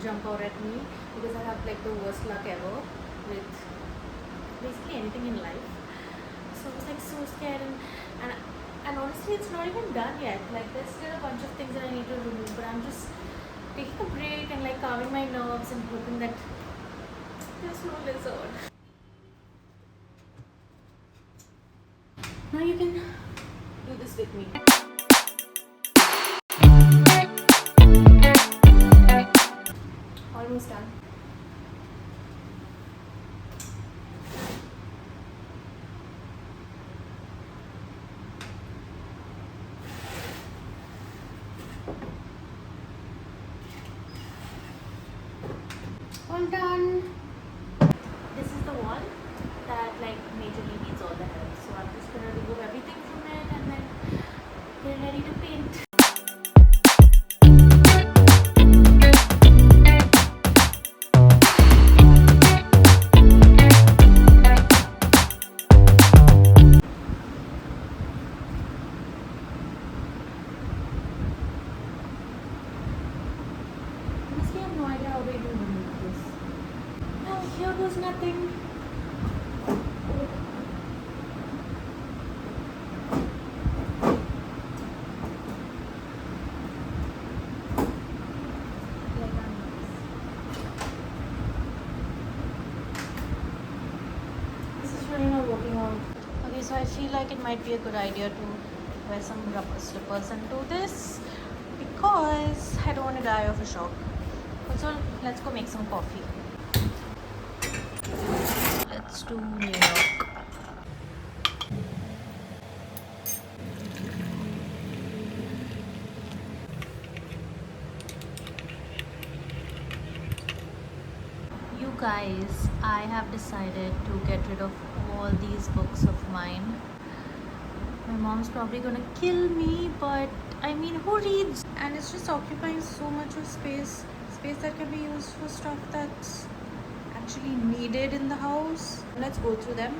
jump out at me because I have like the worst luck ever with basically anything in life. So I was like so scared and honestly it's not even done yet. Like there's still a bunch of things that I need to remove, but I'm just taking a break and like calming my nerves and hoping that there's no lizard. Now you can do this with me. Almost done. All done. This is the wall that like majorly needs all the help. So I'm just gonna remove everything from it and then get ready to paint. Honestly, I have no idea how to even remove this. Well, here goes nothing. This is really not working out. Okay, so I feel like it might be a good idea to wear some rubber slippers and do this because I don't want to die of a shock. Also, let's go make some coffee. Let's do New York. You guys, I have decided to get rid of all these books of mine. My mom's probably gonna kill me, but I mean, who reads? And it's just occupying so much of space that can be used for stuff that's actually needed in the house. Let's go through them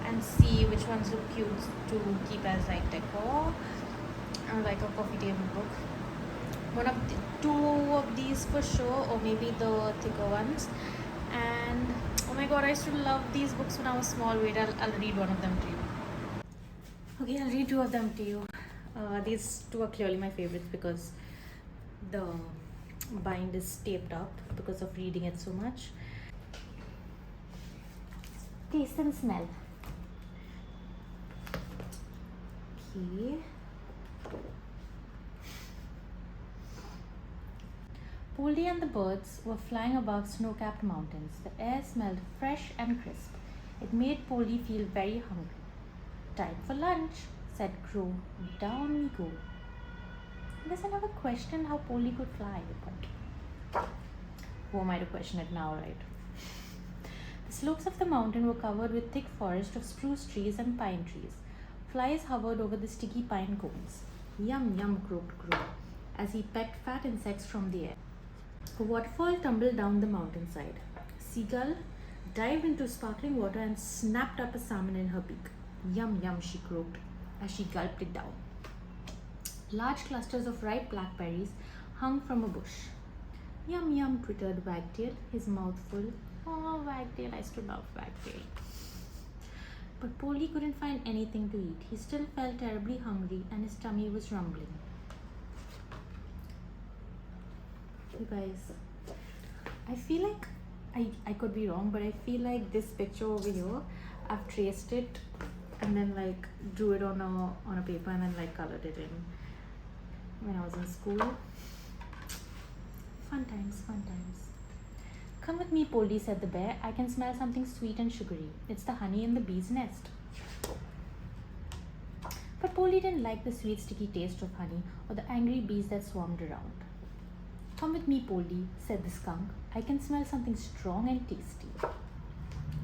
and see which ones look cute to keep as like decor or like a coffee table book. Two of these for sure, or maybe the thicker ones. And oh my god, I used to love these books when I was small. Wait, I'll read one of them to you. Okay, I'll read two of them to you. These two are clearly my favorites because the bind is taped up because of reading it so much. Taste and smell. Okay. Polly and the birds were flying above snow-capped mountains. The air smelled fresh and crisp. It made Polly feel very hungry. Time for lunch, said Crow. Down we go. I guess I never questioned how Polly could fly, but who am I to question it now, right? The slopes of the mountain were covered with thick forest of spruce trees and pine trees. Flies hovered over the sticky pine cones. Yum, yum, croaked Crow, as he pecked fat insects from the air. A waterfall tumbled down the mountainside. Seagull dived into sparkling water and snapped up a salmon in her beak. Yum, yum, she croaked as she gulped it down. Large clusters of ripe blackberries hung from a bush. Yum, yum, twittered Wagtail, his mouth full. Oh, Wagtail, I used to love Wagtail. But Polly couldn't find anything to eat. He still felt terribly hungry and his tummy was rumbling. You guys, I feel like I could be wrong, but I feel like this picture over here, I've traced it and then like drew it on a paper and then like colored it in when I was in school. Fun times, fun times. Come with me, Polly, said the bear. I can smell something sweet and sugary. It's the honey in the bee's nest. But Polly didn't like the sweet, sticky taste of honey or the angry bees that swarmed around. Come with me, Polly, said the skunk. I can smell something strong and tasty.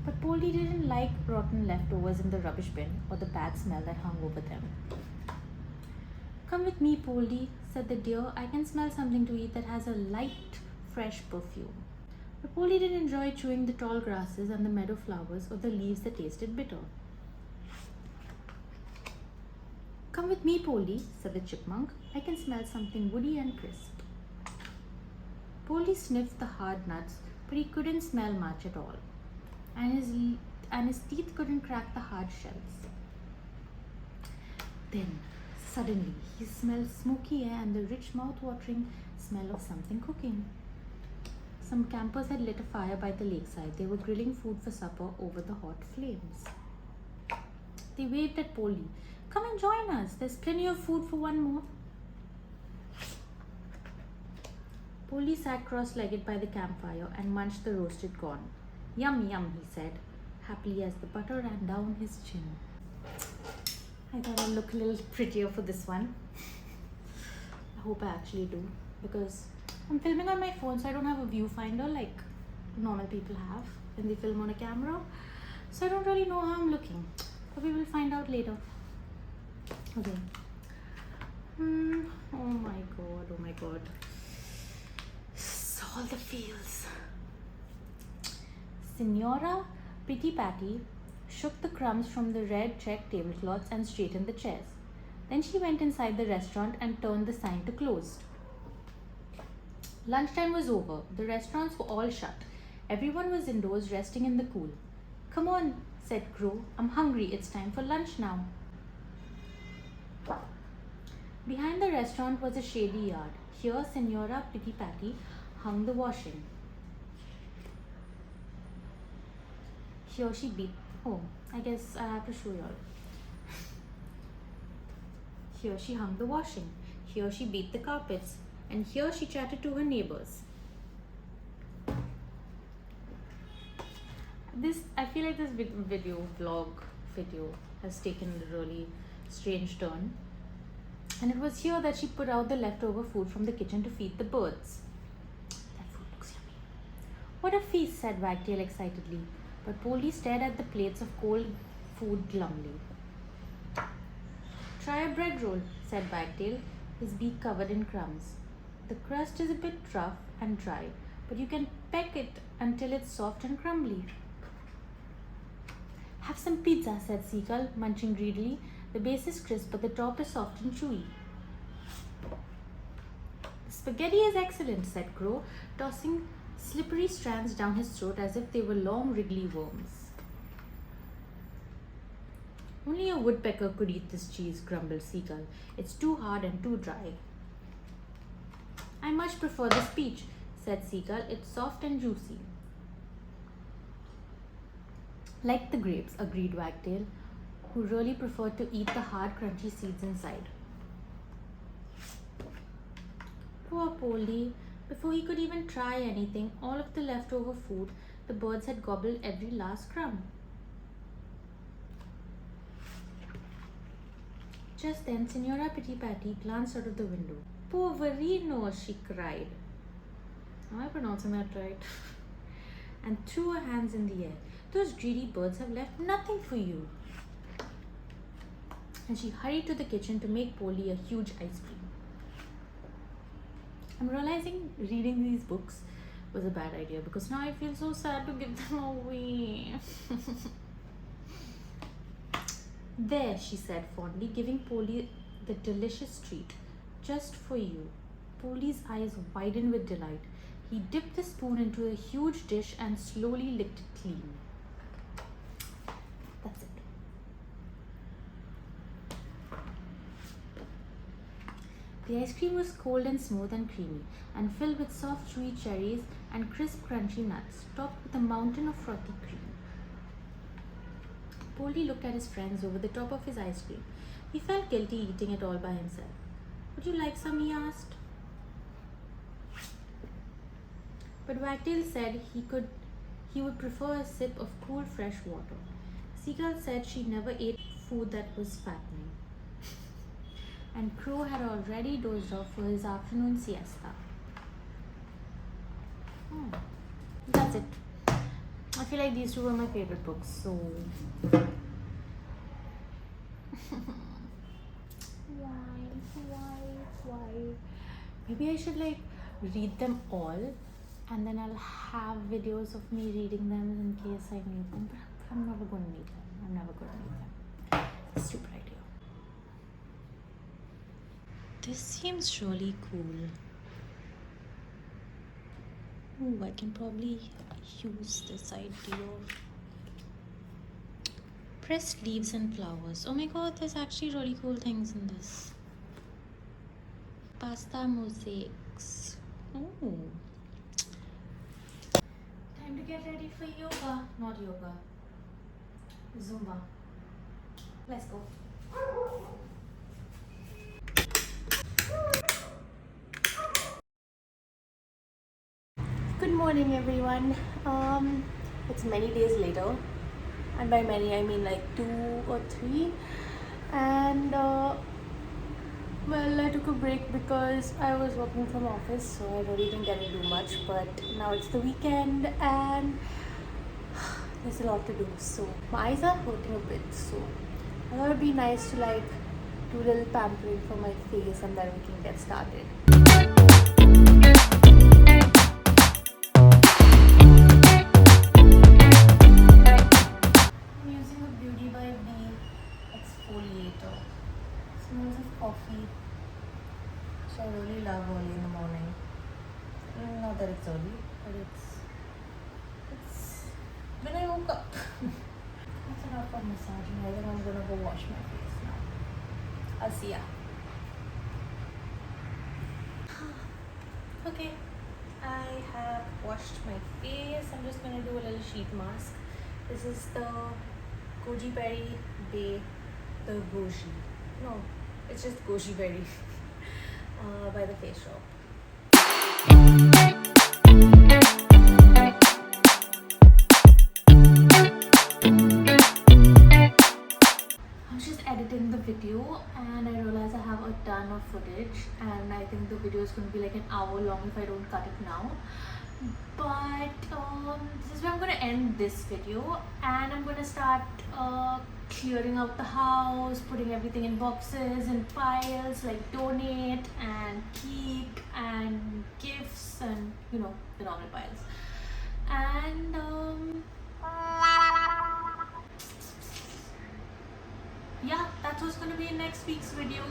But Polly didn't like rotten leftovers in the rubbish bin or the bad smell that hung over them. Come with me, Polly, said the deer. I can smell something to eat that has a light, fresh perfume. But Polly didn't enjoy chewing the tall grasses and the meadow flowers or the leaves that tasted bitter. Come with me, Polly, said the chipmunk. I can smell something woody and crisp. Polly sniffed the hard nuts, but he couldn't smell much at all, and his teeth couldn't crack the hard shells. Then, suddenly, he smelled smoky air and the rich mouth-watering smell of something cooking. Some campers had lit a fire by the lakeside. They were grilling food for supper over the hot flames. They waved at Polly. "Come and join us. There's plenty of food for one more." Polly sat cross-legged by the campfire and munched the roasted corn. "Yum, yum," he said, happily as the butter ran down his chin. I thought I'd look a little prettier for this one. I hope I actually do, because I'm filming on my phone, so I don't have a viewfinder like normal people have when they film on a camera. So I don't really know how I'm looking, but we will find out later. Okay. Oh my god. All the fields. Signora Pitty Patty shook the crumbs from the red check tablecloths and straightened the chairs. Then she went inside the restaurant and turned the sign to closed. Lunchtime was over. The restaurants were all shut. Everyone was indoors resting in the cool. "Come on," said Crow. "I'm hungry. It's time for lunch now." Behind the restaurant was a shady yard. Here, Signora Pitty Patty hung the washing. Here she beat. Oh, I guess I have to show you all. Here she hung the washing. Here she beat the carpets. And here she chatted to her neighbors. I feel like this vlog video has taken a really strange turn. And it was here that she put out the leftover food from the kitchen to feed the birds. "That food looks yummy." "What a feast," said Wagtail excitedly. But Polly stared at the plates of cold food glumly. "Try a bread roll," said Wagtail, his beak covered in crumbs. "The crust is a bit rough and dry, but you can peck it until it's soft and crumbly." "Have some pizza," said Seagull, munching greedily. "The base is crisp, but the top is soft and chewy." "The spaghetti is excellent," said Crow, tossing slippery strands down his throat as if they were long, wriggly worms. "Only a woodpecker could eat this cheese," grumbled Seagull. "It's too hard and too dry." "I much prefer this peach," said Seagull. "It's soft and juicy." "Like the grapes," agreed Wagtail, who really preferred to eat the hard, crunchy seeds inside. Poor Polly. Before he could even try anything, all of the leftover food, the birds had gobbled every last crumb. Just then, Signora Pitty Patty glanced out of the window. "Poverino," she cried. Am I pronouncing that right? And threw her hands in the air. "Those greedy birds have left nothing for you." And she hurried to the kitchen to make Polly a huge ice cream. I'm realizing reading these books was a bad idea, because now I feel so sad to give them away. "There," she said fondly, giving Polly the delicious treat. "Just for you." Polly's eyes widened with delight. He dipped the spoon into a huge dish and slowly licked it clean. That's it. The ice cream was cold and smooth and creamy, and filled with soft, chewy cherries and crisp, crunchy nuts, topped with a mountain of frothy cream. Polly looked at his friends over the top of his ice cream. He felt guilty eating it all by himself. "Would you like some?" he asked. But Wagtail said he would prefer a sip of cool, fresh water. Seagull said she never ate food that was fattening. And Crow had already dozed off for his afternoon siesta. That's it. I feel like these two were my favorite books, so why? Maybe I should read them all, and then I'll have videos of me reading them in case I need them. But I'm never going to need them. It's a stupid idea. This seems really cool. Oh, I can probably use this idea of pressed leaves and flowers. Oh my god, there's actually really cool things in this. Pasta mosaics. Oh. Time to get ready for yoga. Not yoga. Zumba. Let's go. Good morning, everyone. It's many days later, and by many I mean like 2 or 3. And well, I took a break because I was working from office, so I really didn't get to do much. But now it's the weekend, and there's a lot to do. So my eyes are hurting a bit. So I thought it'd be nice to like do a little pampering for my face, and then we can get started. I'm using a Beauty by Bee exfoliator. Smells of coffee, which I really love early in the morning. Not that it's early, but it's when I woke up. That's enough for massaging. I think I'm gonna go wash my face now. I'll see ya. Okay, I have washed my face. I'm just gonna do a little sheet mask. This is the Goji Berry Bay, the Goji. No, it's just Goji Berry by the Face Shop. I was just editing the video and I realized I have a ton of footage, and I think the video is going to be like an hour long if I don't cut it now. But this is where I'm going to end this video, and I'm going to start clearing out the house, putting everything in boxes and piles, like donate and keep and gifts and the normal piles. And yeah, that's what's going to be in next week's video.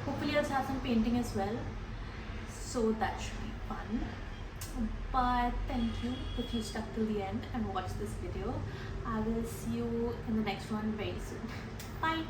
Hopefully I'll have some painting as well, so that should be fun. But thank you if you stuck till the end and watched this video. I will see you in the next one very soon. Bye.